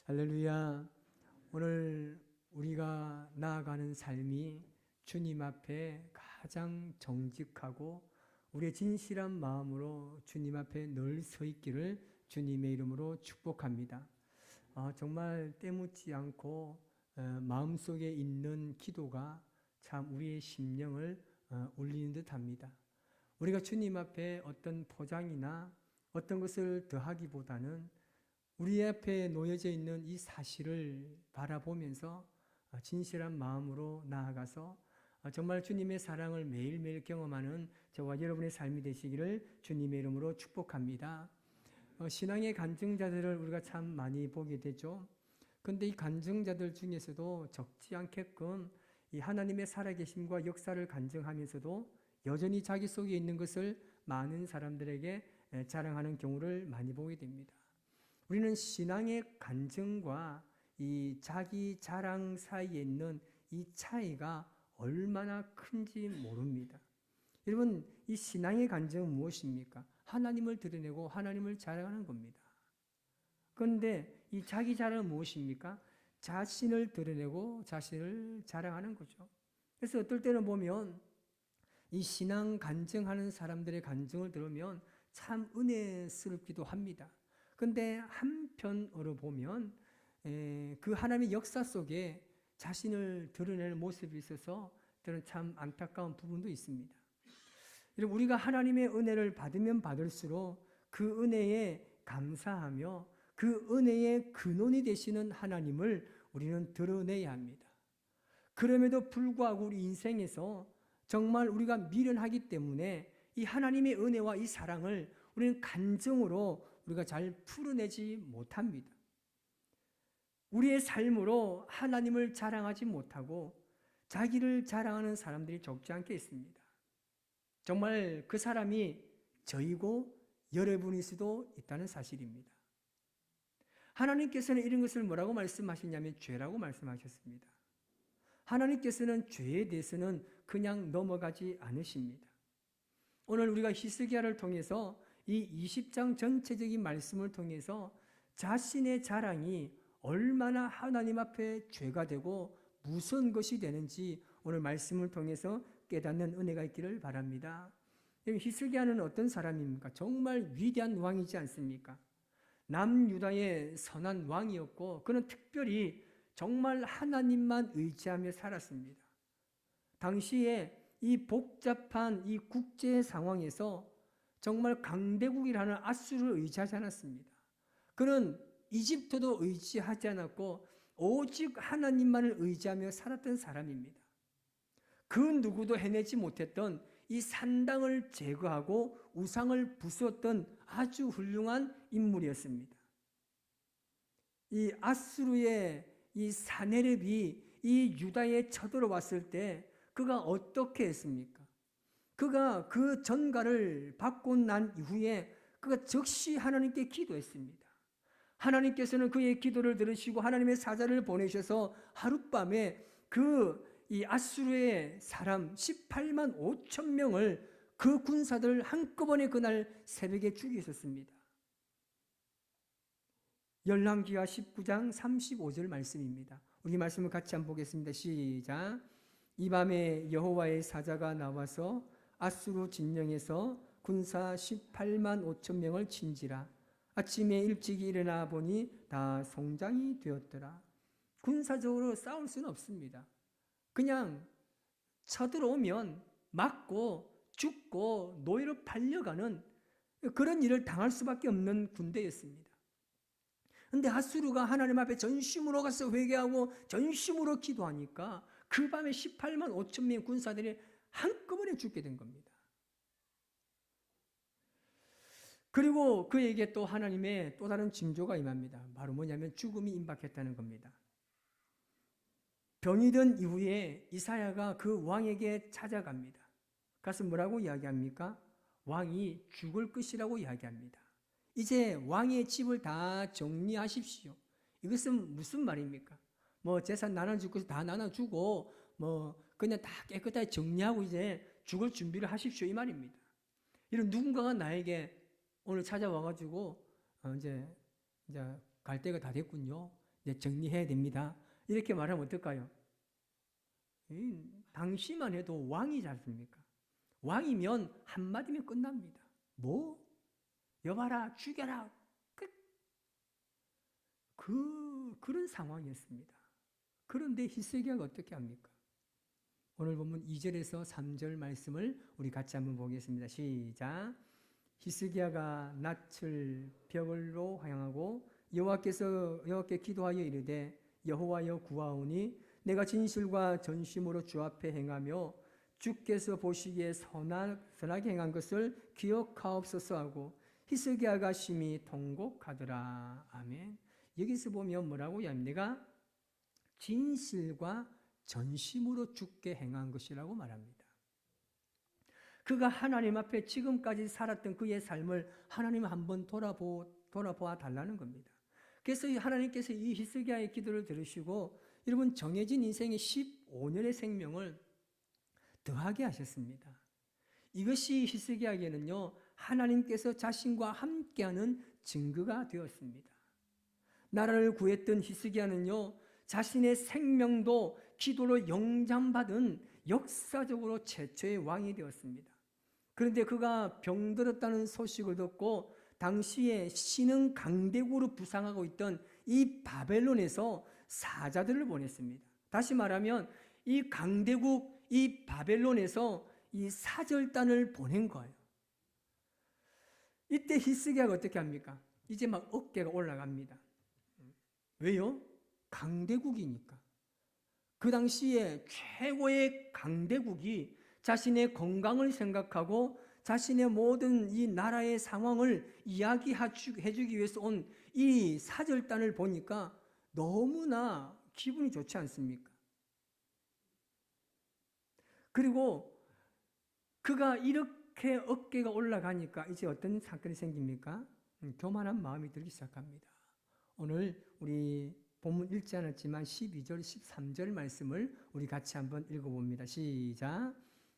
할렐루야. 오늘 우리가 나아가는 삶이 주님 앞에 가장 정직하고 우리의 진실한 마음으로 주님 앞에 늘 서 있기를 주님의 이름으로 축복합니다. 정말 때묻지 않고 마음속에 있는 기도가 참 우리의 심령을 울리는 듯합니다. 우리가 주님 앞에 어떤 포장이나 어떤 것을 더하기보다는 우리 앞에 놓여져 있는 이 사실을 바라보면서 진실한 마음으로 나아가서 정말 주님의 사랑을 매일매일 경험하는 저와 여러분의 삶이 되시기를 주님의 이름으로 축복합니다. 신앙의 간증자들을 우리가 참 많이 보게 되죠. 그런데 이 간증자들 중에서도 적지 않게끔 이 하나님의 살아계심과 역사를 간증하면서도 여전히 자기 속에 있는 것을 많은 사람들에게 자랑하는 경우를 많이 보게 됩니다. 우리는 신앙의 간증과 이 자기 자랑 사이에 있는 이 차이가 얼마나 큰지 모릅니다. 여러분, 이 신앙의 간증은 무엇입니까? 하나님을 드러내고 하나님을 자랑하는 겁니다. 그런데 이 자기 자랑은 무엇입니까? 자신을 드러내고 자신을 자랑하는 거죠. 그래서 어떨 때는 보면 이 신앙 간증하는 사람들의 간증을 들으면 참 은혜스럽기도 합니다. 그런데 한편으로 보면 그 하나님의 역사 속에 자신을 드러내는 모습이 있어서 저는 참 안타까운 부분도 있습니다. 여러분, 우리가 하나님의 은혜를 받으면 받을수록 그 은혜에 감사하며 그 은혜의 근원이 되시는 하나님을 우리는 드러내야 합니다. 그럼에도 불구하고 우리 인생에서 정말 우리가 미련하기 때문에 이 하나님의 은혜와 이 사랑을 우리는 간증으로 우리가 잘 풀어내지 못합니다. 우리의 삶으로 하나님을 자랑하지 못하고 자기를 자랑하는 사람들이 적지 않게 있습니다. 정말 그 사람이 저이고 여러분일 수도 있다는 사실입니다. 하나님께서는 이런 것을 뭐라고 말씀하셨냐면 죄라고 말씀하셨습니다. 하나님께서는 죄에 대해서는 그냥 넘어가지 않으십니다. 오늘 우리가 히스기야를 통해서 이 20장 전체적인 말씀을 통해서 자신의 자랑이 얼마나 하나님 앞에 죄가 되고 무서운 것이 되는지 오늘 말씀을 통해서 깨닫는 은혜가 있기를 바랍니다. 히스기야는 어떤 사람입니까? 정말 위대한 왕이지 않습니까? 남유다의 선한 왕이었고 그는 특별히 정말 하나님만 의지하며 살았습니다. 당시에 이 복잡한 이 국제 상황에서 정말 강대국이라는 아수르를 의지하지 않았습니다. 그는 이집트도 의지하지 않았고 오직 하나님만을 의지하며 살았던 사람입니다. 그 누구도 해내지 못했던 이 산당을 제거하고 우상을 부수었던 아주 훌륭한 인물이었습니다. 이 아수르의 이 사네립이 이 유다에 쳐들어왔을 때 그가 어떻게 했습니까? 그가 그 전가를 받고 난 이후에 그가 즉시 하나님께 기도했습니다. 하나님께서는 그의 기도를 들으시고 하나님의 사자를 보내셔서 하룻밤에 이 아수르의 사람 18만 5천 명을 그 군사들 한꺼번에 그날 새벽에 죽이셨습니다. 열왕기하 19장 35절 말씀입니다. 우리 말씀을 같이 한번 보겠습니다. 시작. 이 밤에 여호와의 사자가 나와서 아수르 진영에서 군사 18만 5천 명을 친지라. 아침에 일찍이 일어나 보니 다 송장이 되었더라. 군사적으로 싸울 수는 없습니다. 그냥 쳐들어오면 맞고 죽고 노예로 팔려가는 그런 일을 당할 수밖에 없는 군대였습니다. 그런데 아수르가 하나님 앞에 전심으로 가서 회개하고 전심으로 기도하니까 그 밤에 18만 5천 명의 군사들이 한꺼번에 죽게 된 겁니다. 그리고 그에게 또 하나님의 또 다른 징조가 임합니다. 바로 뭐냐면 죽음이 임박했다는 겁니다. 병이 든 이후에 이사야가 그 왕에게 찾아갑니다. 가서 뭐라고 이야기합니까? 왕이 죽을 것이라고 이야기합니다. 이제 왕의 집을 다 정리하십시오. 이것은 무슨 말입니까? 뭐 재산 나눠줄 것을 다 나눠주고 뭐 그냥 다 깨끗하게 정리하고 이제 죽을 준비를 하십시오 이 말입니다. 이런 누군가가 나에게 오늘 찾아와가지고 이제 갈 때가 다 됐군요. 이제 정리해야 됩니다. 이렇게 말하면 어떨까요? 당시만 해도 왕이지 않습니까? 왕이면 한마디면 끝납니다. 뭐? 여봐라, 죽여라, 끝. 그런 상황이었습니다. 그런데 히스기야가 어떻게 합니까? 오늘 보면 2절에서 3절 말씀을 우리 같이 한번 보겠습니다. 시작. 히스기야가 낯을 벽으로 향하고 여호와께 기도하여 이르되 여호와여 구하오니 내가 진실과 전심으로 주 앞에 행하며 주께서 보시기에 선하게 행한 것을 기억하옵소서 하고 히스기야가 심히 통곡하더라. 아멘. 여기서 보면 뭐라고요? 내가 진실과 전심으로 주께 행한 것이라고 말합니다. 그가 하나님 앞에 지금까지 살았던 그의 삶을 하나님 한번 돌아보아 달라는 겁니다. 그래서 하나님께서 이 히스기야의 기도를 들으시고 여러분 정해진 인생의 15년의 생명을 더하게 하셨습니다. 이것이 히스기야에게는요 하나님께서 자신과 함께하는 증거가 되었습니다. 나라를 구했던 히스기야는요 자신의 생명도 기도로 영장받은 역사적으로 최초의 왕이 되었습니다. 그런데 그가 병들었다는 소식을 듣고 당시에 신흥 강대국으로 부상하고 있던 이 바벨론에서 사자들을 보냈습니다. 다시 말하면 이 강대국 이 바벨론에서 이 사절단을 보낸 거예요. 이때 히스기야가 어떻게 합니까? 이제 막 어깨가 올라갑니다. 왜요? 강대국이니까. 그 당시에 최고의 강대국이 자신의 건강을 생각하고 자신의 모든 이 나라의 상황을 이야기해주기 위해서 온 이 사절단을 보니까 너무나 기분이 좋지 않습니까? 그리고 그가 이렇게 어깨가 올라가니까 이제 어떤 사건이 생깁니까? 교만한 마음이 들기 시작합니다. 오늘 우리 본문 읽지 않았지만 12절, 13절 말씀을 우리 같이 한번 읽어봅니다. 시작.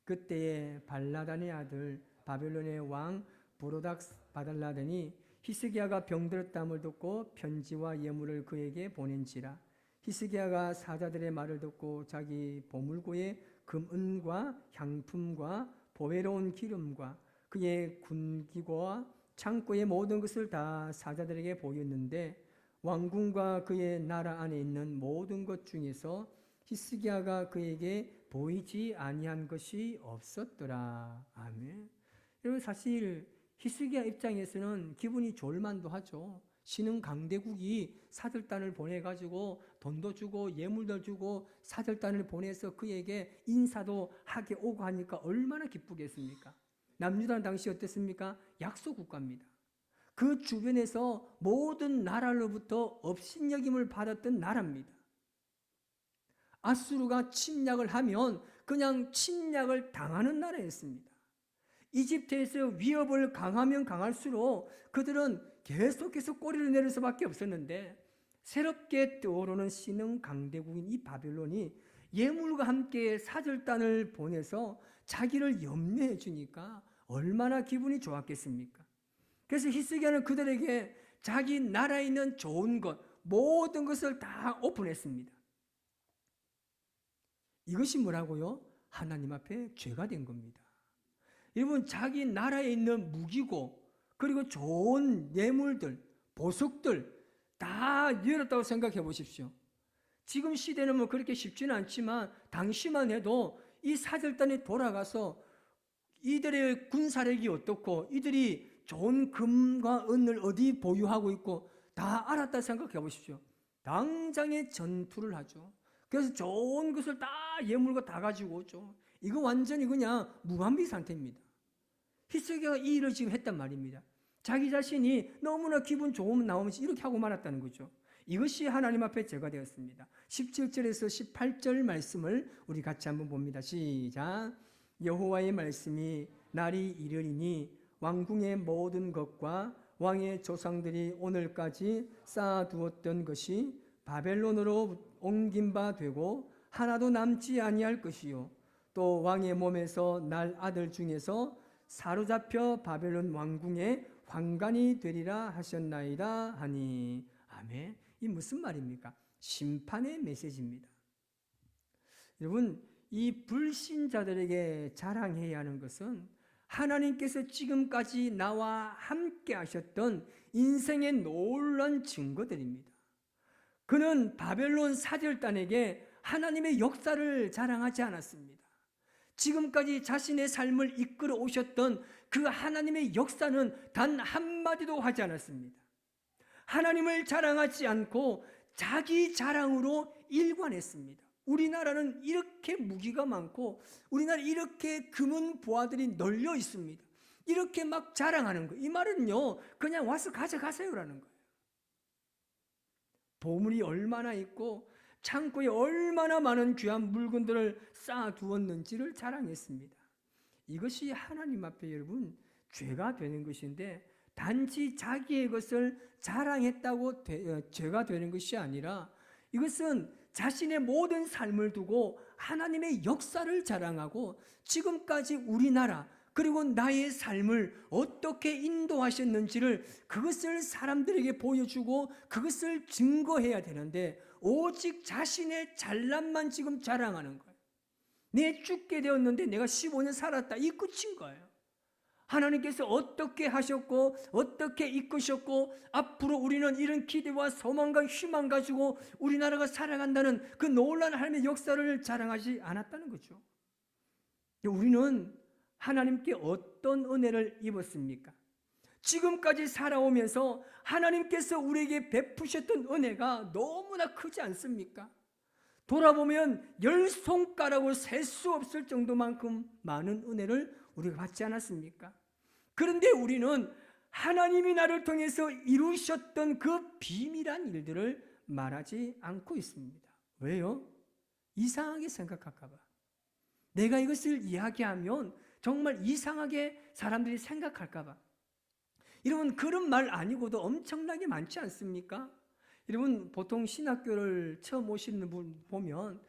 그때에 발라단의 아들 바벨론의 왕 브로닥바달라단이 히스기야가 병들었다함을 듣고 편지와 예물을 그에게 보낸지라. 히스기야가 사자들의 말을 듣고 자기 보물고에 금은과 향품과 보배로운 기름과 그의 군기고와 창고의 모든 것을 다 사자들에게 보였는데 왕궁과 그의 나라 안에 있는 모든 것 중에서 히스기야가 그에게 보이지 아니한 것이 없었더라. 아멘. 여러분 사실 히스기야 입장에서는 기분이 좋을만도 하죠. 신흥 강대국이 사절단을 보내가지고 돈도 주고 예물도 주고 사절단을 보내서 그에게 인사도 하게 오고 하니까 얼마나 기쁘겠습니까? 남유다는 당시 어땠습니까? 약소 국가입니다. 그 주변에서 모든 나라로부터 업신여김을 받았던 나라입니다. 아수르가 침략을 하면 그냥 침략을 당하는 나라였습니다. 이집트에서 위협을 강하면 강할수록 그들은 계속해서 꼬리를 내릴 수밖에 없었는데 새롭게 떠오르는 신흥 강대국인 이 바벨론이 예물과 함께 사절단을 보내서 자기를 염려해 주니까 얼마나 기분이 좋았겠습니까? 그래서 히스기야는 그들에게 자기 나라에 있는 좋은 것 모든 것을 다 오픈했습니다. 이것이 뭐라고요? 하나님 앞에 죄가 된 겁니다. 여러분 자기 나라에 있는 무기고 그리고 좋은 예물들, 보석들 다 열었다고 생각해 보십시오. 지금 시대는 뭐 그렇게 쉽지는 않지만 당시만 해도 이 사절단에 돌아가서 이들의 군사력이 어떻고 이들이 좋은 금과 은을 어디 보유하고 있고 다 알았다 생각해 보십시오. 당장에 전투를 하죠. 그래서 좋은 것을 다 예물과 다 가지고 오죠. 이거 완전히 그냥 무방비 상태입니다. 히스기야가 이 일을 지금 했단 말입니다. 자기 자신이 너무나 기분 좋으면 나오면서 이렇게 하고 말았다는 거죠. 이것이 하나님 앞에 죄가 되었습니다. 17절에서 18절 말씀을 우리 같이 한번 봅니다. 시작. 여호와의 말씀이 날이 이르리니 왕궁의 모든 것과 왕의 조상들이 오늘까지 쌓아두었던 것이 바벨론으로 옮긴 바 되고 하나도 남지 아니할 것이요 또 왕의 몸에서 날 아들 중에서 사로잡혀 바벨론 왕궁의 환관이 되리라 하셨나이다 하니. 아멘. 이 무슨 말입니까? 심판의 메시지입니다. 여러분, 이 불신자들에게 자랑해야 하는 것은 하나님께서 지금까지 나와 함께 하셨던 인생의 놀라운 증거들입니다. 그는 바벨론 사절단에게 하나님의 역사를 자랑하지 않았습니다. 지금까지 자신의 삶을 이끌어 오셨던 그 하나님의 역사는 단 한마디도 하지 않았습니다. 하나님을 자랑하지 않고 자기 자랑으로 일관했습니다. 우리나라는 이렇게 무기가 많고 우리나라 이렇게 금은 보화들이 널려 있습니다. 이렇게 막 자랑하는 거예요. 이 말은요, 그냥 와서 가져가세요라는 거예요. 보물이 얼마나 있고 창고에 얼마나 많은 귀한 물건들을 쌓아두었는지를 자랑했습니다. 이것이 하나님 앞에 여러분 죄가 되는 것인데, 단지 자기의 것을 자랑했다고 죄가 되는 것이 아니라 이것은 자신의 모든 삶을 두고 하나님의 역사를 자랑하고 지금까지 우리나라 그리고 나의 삶을 어떻게 인도하셨는지를 그것을 사람들에게 보여주고 그것을 증거해야 되는데, 오직 자신의 잘남만 지금 자랑하는 거예요. 내 죽게 되었는데 내가 15년 살았다, 이 끝인 거예요. 하나님께서 어떻게 하셨고 어떻게 이끄셨고 앞으로 우리는 이런 기대와 소망과 희망 가지고 우리나라가 살아간다는 그 놀라운 하나님의 역사를 자랑하지 않았다는 거죠. 우리는 하나님께 어떤 은혜를 입었습니까? 지금까지 살아오면서 하나님께서 우리에게 베푸셨던 은혜가 너무나 크지 않습니까? 돌아보면 10손가락으로 셀 수 없을 정도만큼 많은 은혜를 우리가 받지 않았습니까? 그런데 우리는 하나님이 나를 통해서 이루셨던 그 비밀한 일들을 말하지 않고 있습니다. 왜요? 이상하게 생각할까 봐. 내가 이것을 이야기하면 정말 이상하게 사람들이 생각할까 봐. 여러분, 그런 말 아니고도 엄청나게 많지 않습니까? 여러분, 보통 신학교를 처음 오시는 분 보면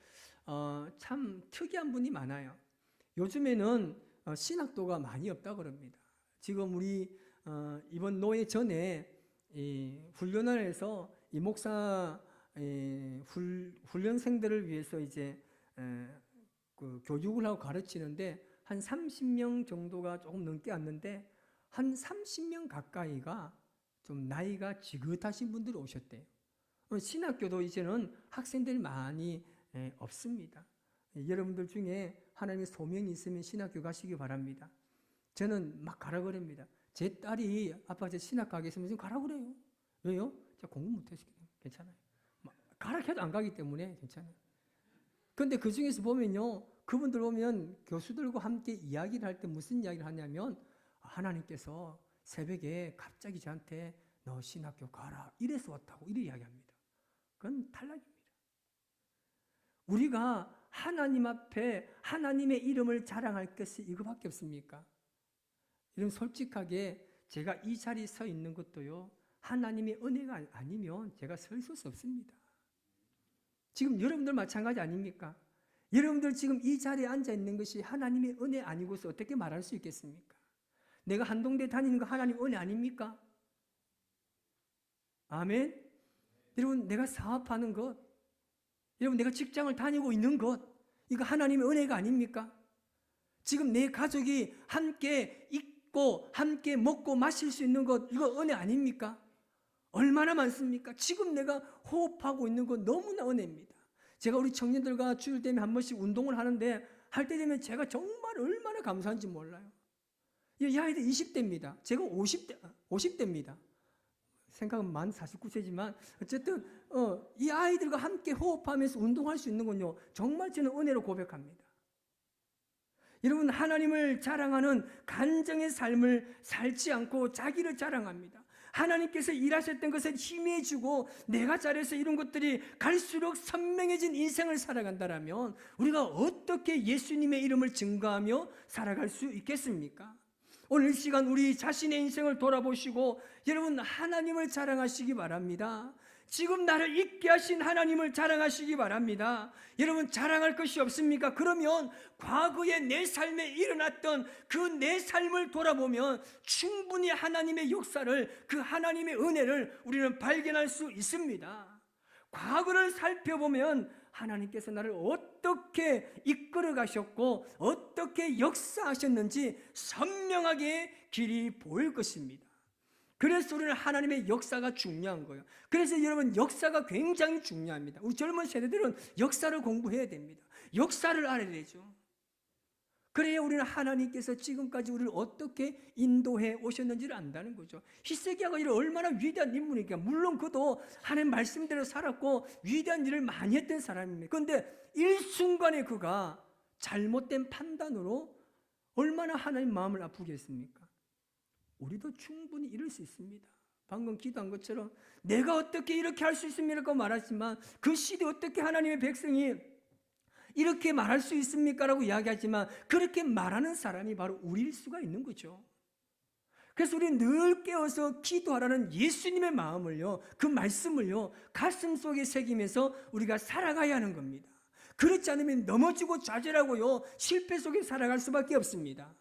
참 특이한 분이 많아요. 요즘에는 신학도가 많이 없다 그럽니다. 지금 우리 이번 노예 전에 훈련을 해서 이 목사 훈련생들을 위해서 이제 그 교육을 하고 가르치는데 한 30명 정도가 조금 넘게 왔는데 한 30명 가까이가 좀 나이가 지긋하신 분들이 오셨대요. 신학교도 이제는 학생들이 많이 없습니다. 여러분들 중에 하나님의 소명이 있으면 신학교 가시기 바랍니다. 저는 막 가라 그럽니다. 제 딸이 아빠 저 신학 가겠으면 좀 가라 그래요. 왜요? 제가 공부 못해서 괜찮아요. 가라 해도 안 가기 때문에 괜찮아요. 그런데 그 중에서 보면요, 그분들 보면 교수들과 함께 이야기를 할 때 무슨 이야기를 하냐면 하나님께서 새벽에 갑자기 저한테 너 신학교 가라 이래서 왔다고 이렇게 이야기합니다. 그건 탈락입니다. 우리가 하나님 앞에 하나님의 이름을 자랑할 것이 이거밖에 없습니까? 이런 솔직하게 제가 이 자리에 서 있는 것도요, 하나님의 은혜가 아니면 제가 서 있을 수 없습니다. 지금 여러분들 마찬가지 아닙니까? 여러분들 지금 이 자리에 앉아 있는 것이 하나님의 은혜 아니고서 어떻게 말할 수 있겠습니까? 내가 한동대 다니는 거 하나님 은혜 아닙니까? 아멘? 여러분, 내가 사업하는 것, 여러분 내가 직장을 다니고 있는 것, 이거 하나님의 은혜가 아닙니까? 지금 내 가족이 함께 있고 함께 먹고 마실 수 있는 것, 이거 은혜 아닙니까? 얼마나 많습니까? 지금 내가 호흡하고 있는 것 너무나 은혜입니다. 제가 우리 청년들과 주일 되면 한 번씩 운동을 하는데 할 때 되면 제가 정말 얼마나 감사한지 몰라요. 이 아이들 20대입니다. 제가 50대입니다. 생각은 만 49세지만 어쨌든 이 아이들과 함께 호흡하면서 운동할 수 있는 건요, 정말 저는 은혜로 고백합니다. 여러분, 하나님을 자랑하는 간정의 삶을 살지 않고 자기를 자랑합니다. 하나님께서 일하셨던 것을 힘해주고 내가 잘해서 이런 것들이 갈수록 선명해진 인생을 살아간다면 우리가 어떻게 예수님의 이름을 증거하며 살아갈 수 있겠습니까? 오늘 이 시간 우리 자신의 인생을 돌아보시고 여러분 하나님을 자랑하시기 바랍니다. 지금 나를 있게 하신 하나님을 자랑하시기 바랍니다. 여러분, 자랑할 것이 없습니까? 그러면 과거에 내 삶에 일어났던 그 내 삶을 돌아보면 충분히 하나님의 역사를, 그 하나님의 은혜를 우리는 발견할 수 있습니다. 과거를 살펴보면 하나님께서 나를 어떻게 이끌어 가셨고 어떻게 역사하셨는지 선명하게 길이 보일 것입니다. 그래서 우리는 하나님의 역사가 중요한 거예요. 그래서 여러분, 역사가 굉장히 중요합니다. 우리 젊은 세대들은 역사를 공부해야 됩니다. 역사를 알아야 되죠. 그래야 우리는 하나님께서 지금까지 우리를 어떻게 인도해 오셨는지를 안다는 거죠. 히스기야가 이를 얼마나 위대한 인물이니까, 물론 그도 하나님 말씀대로 살았고 위대한 일을 많이 했던 사람입니다. 그런데 일순간에 그가 잘못된 판단으로 얼마나 하나님 마음을 아프게 했습니까? 우리도 충분히 이럴 수 있습니다. 방금 기도한 것처럼 내가 어떻게 이렇게 할 수 있습니까? 말하지만 그 시대에 어떻게 하나님의 백성이 이렇게 말할 수 있습니까? 라고 이야기하지만 그렇게 말하는 사람이 바로 우리일 수가 있는 거죠. 그래서 우리 늘 깨어서 기도하라는 예수님의 마음을요, 그 말씀을요, 가슴 속에 새기면서 우리가 살아가야 하는 겁니다. 그렇지 않으면 넘어지고 좌절하고요, 실패 속에 살아갈 수밖에 없습니다.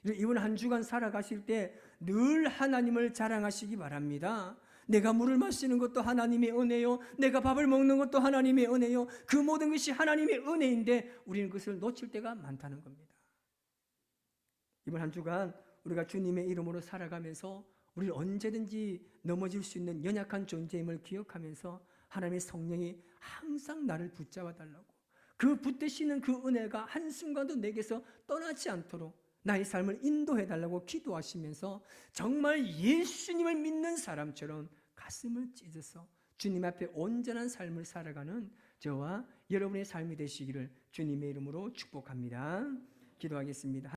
이번 한 주간 살아가실 때 늘 하나님을 자랑하시기 바랍니다. 내가 물을 마시는 것도 하나님의 은혜요, 내가 밥을 먹는 것도 하나님의 은혜요, 그 모든 것이 하나님의 은혜인데 우리는 그것을 놓칠 때가 많다는 겁니다. 이번 한 주간 우리가 주님의 이름으로 살아가면서 우리를 언제든지 넘어질 수 있는 연약한 존재임을 기억하면서 하나님의 성령이 항상 나를 붙잡아 달라고, 그 붙드시는 그 은혜가 한순간도 내게서 떠나지 않도록 나의 삶을 인도해 달라고 기도하시면서 정말 예수님을 믿는 사람처럼 가슴을 찢어서 주님 앞에 온전한 삶을 살아가는 저와 여러분의 삶이 되시기를 주님의 이름으로 축복합니다. 기도하겠습니다.